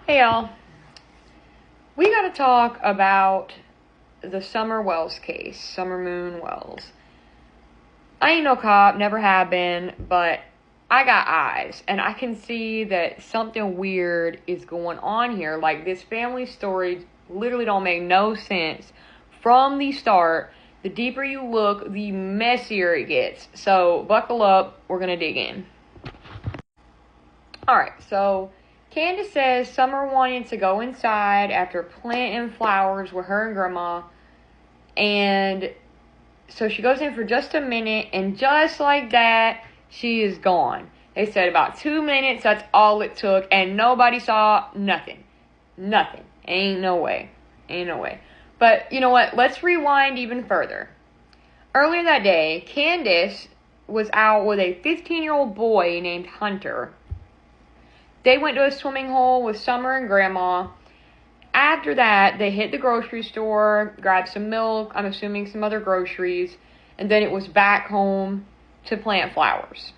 Hey y'all, we gotta talk about the Summer Wells case, Summer Moon Wells. I ain't no cop, never have been, but I got eyes, and I can see that something weird is going on here. Like, this family story literally don't make no sense from the start. The deeper you look, the messier it gets. So, buckle up, we're gonna dig in. Alright, so Candace says Summer wanted to go inside after planting flowers with her and Grandma. And so she goes in for just a minute, and just like that, she is gone. They said about 2 minutes, that's all it took, and nobody saw nothing. Nothing. Ain't no way. But you know what? Let's rewind even further. Earlier that day, Candace was out with a 15-year-old boy named Hunter. They went to a swimming hole with Summer and Grandma. After that, they hit the grocery store, grabbed some milk, I'm assuming some other groceries, and then it was back home to plant flowers.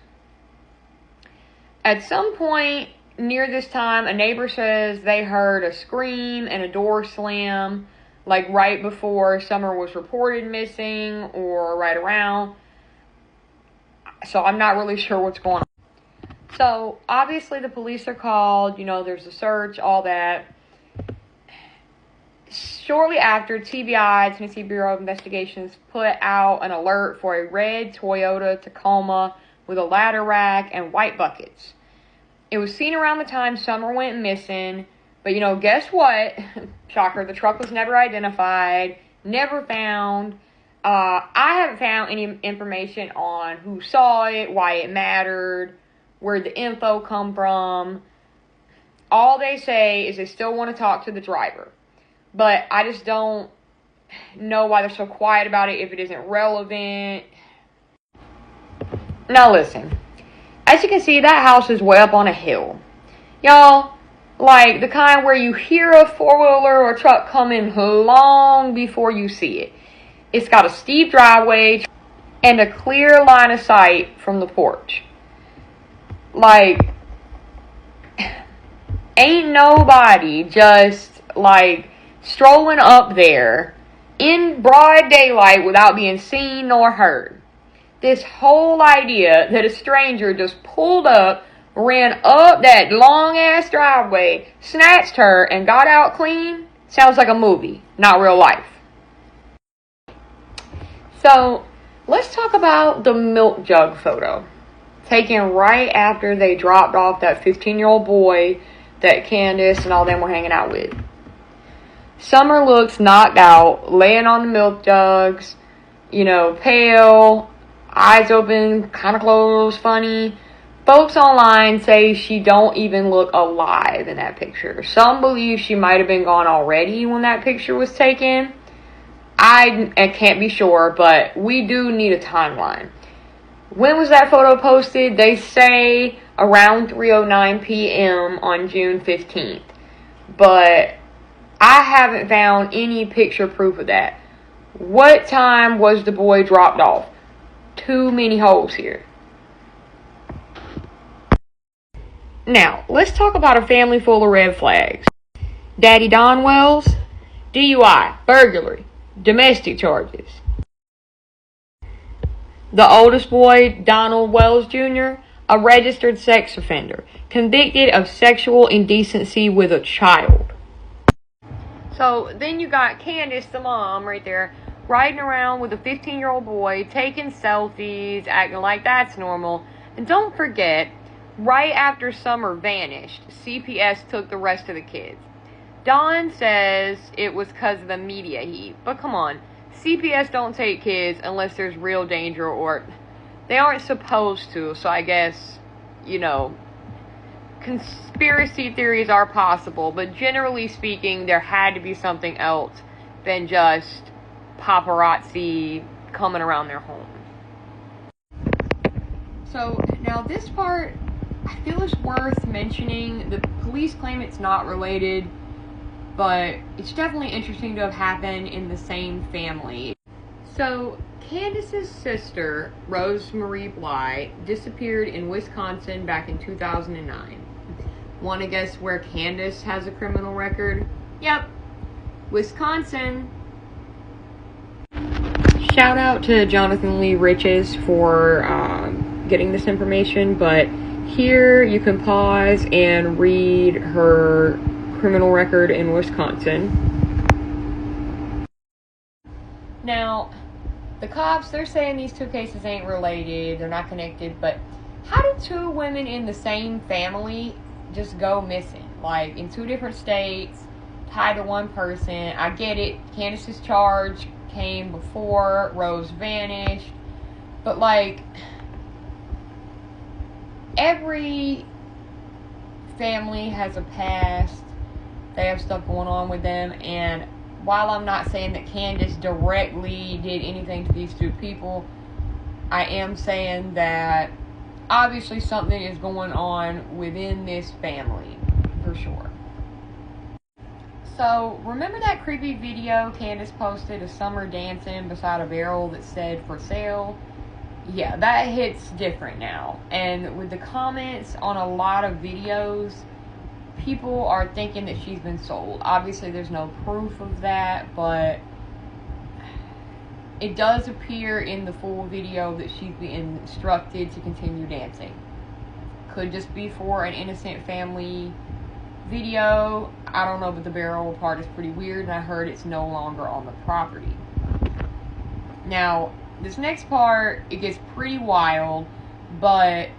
At some point near this time, a neighbor says they heard a scream and a door slam, like right before Summer was reported missing or right around. So I'm not really sure what's going on. So, obviously the police are called, there's a search, all that. Shortly after, TBI, Tennessee Bureau of Investigations, put out an alert for a red Toyota Tacoma with a ladder rack and white buckets. It was seen around the time Summer went missing, but guess what? Shocker, the truck was never identified, never found. I haven't found any information on who saw it, why it mattered, where the info come from. All they say is they still want to talk to the driver. But I just don't know why they're so quiet about it if it isn't relevant. Now listen. As you can see, that house is way up on a hill. Y'all, like the kind where you hear a four-wheeler or a truck coming long before you see it. It's got a steep driveway and a clear line of sight from the porch. Like, ain't nobody just, strolling up there in broad daylight without being seen nor heard. This whole idea that a stranger just pulled up, ran up that long-ass driveway, snatched her, and got out clean sounds like a movie, not real life. So, let's talk about the milk jug photo, taken right after they dropped off that 15-year-old boy that Candace and all them were hanging out with. Summer looks knocked out, laying on the milk jugs, pale, eyes open, kind of closed, funny. Folks online say she don't even look alive in that picture. Some believe she might have been gone already when that picture was taken. I can't be sure, but we do need a timeline. When was that photo posted? They say around 3:09 p.m. on June 15th. But I haven't found any picture proof of that. What time was the boy dropped off? Too many holes here. Now, let's talk about a family full of red flags. Daddy Don Wells, DUI, burglary, domestic charges. The oldest boy, Donald Wells Jr., a registered sex offender, convicted of sexual indecency with a child. So then you got Candace, the mom, right there, riding around with a 15-year-old boy, taking selfies, acting like that's normal. And don't forget, right after Summer vanished, CPS took the rest of the kids. Don says it was because of the media heat, but come on. CPS don't take kids unless there's real danger, or they aren't supposed to, so I guess, conspiracy theories are possible, but generally speaking, there had to be something else than just paparazzi coming around their home. So, now this part, I feel is worth mentioning. The police claim it's not related, but it's definitely interesting to have happened in the same family. So, Candace's sister, Rose Marie Bly, disappeared in Wisconsin back in 2009. Want to guess where Candace has a criminal record? Yep, Wisconsin. Shout out to Jonathan Lee Riches for getting this information, but here you can pause and read her criminal record in Wisconsin. Now, the cops, they're saying these two cases ain't related, they're not connected, but how do two women in the same family just go missing? Like, in two different states, tied to one person. I get it, Candace's charge came before Rose vanished, but like, every family has a past, they have stuff going on with them, and while I'm not saying that Candace directly did anything to these two people, I am saying that obviously something is going on within this family, for sure. So, remember that creepy video Candace posted of Summer dancing beside a barrel that said for sale? Yeah, that hits different now. And with the comments on a lot of videos, people are thinking that she's been sold. Obviously, there's no proof of that, but it does appear in the full video that she's being instructed to continue dancing. Could just be for an innocent family video. I don't know, but the barrel part is pretty weird, and I heard it's no longer on the property. Now, this next part, it gets pretty wild, but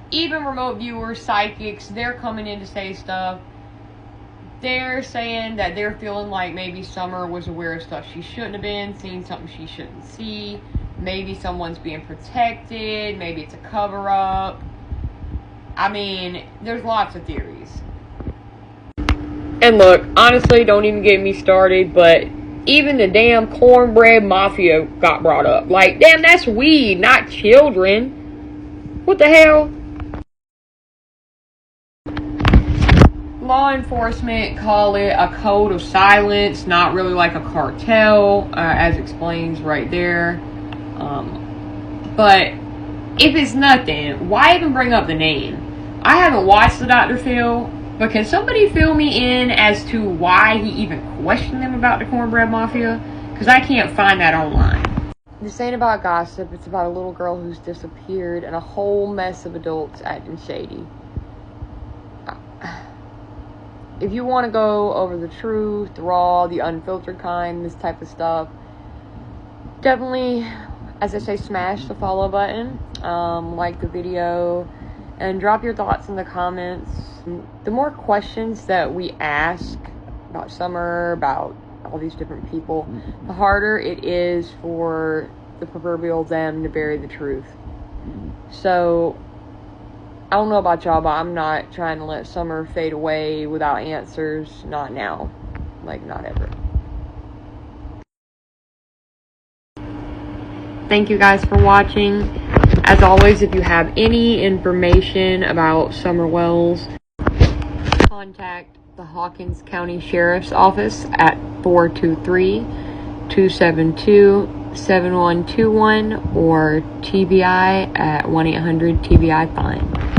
even remote viewers, psychics, they're coming in to say stuff. They're saying that they're feeling like maybe Summer was aware of stuff she shouldn't have been, seeing something she shouldn't see. Maybe someone's being protected. Maybe it's a cover-up. I mean, there's lots of theories. And look, honestly, don't even get me started, but even the damn cornbread mafia got brought up. Like, damn, that's weed, not children. What the hell? Law enforcement call it a code of silence, not really like a cartel, as explains right there. But if it's nothing, why even bring up the name? I haven't watched the Dr. Phil, but can somebody fill me in as to why he even questioned them about the cornbread mafia? Because I can't find that online. This ain't about gossip, it's about a little girl who's disappeared and a whole mess of adults acting shady. If you want to go over the truth, the raw, the unfiltered kind, this type of stuff, definitely, as I say, smash the follow button, like the video, and drop your thoughts in the comments. The more questions that we ask about Summer, about all these different people, the harder it is for the proverbial them to bury the truth. So, I don't know about y'all, but I'm not trying to let Summer fade away without answers. Not now. Like, not ever. Thank you guys for watching. As always, if you have any information about Summer Wells, contact the Hawkins County Sheriff's Office at 423-272-7121 or TBI at 1-800-TBI-FIND.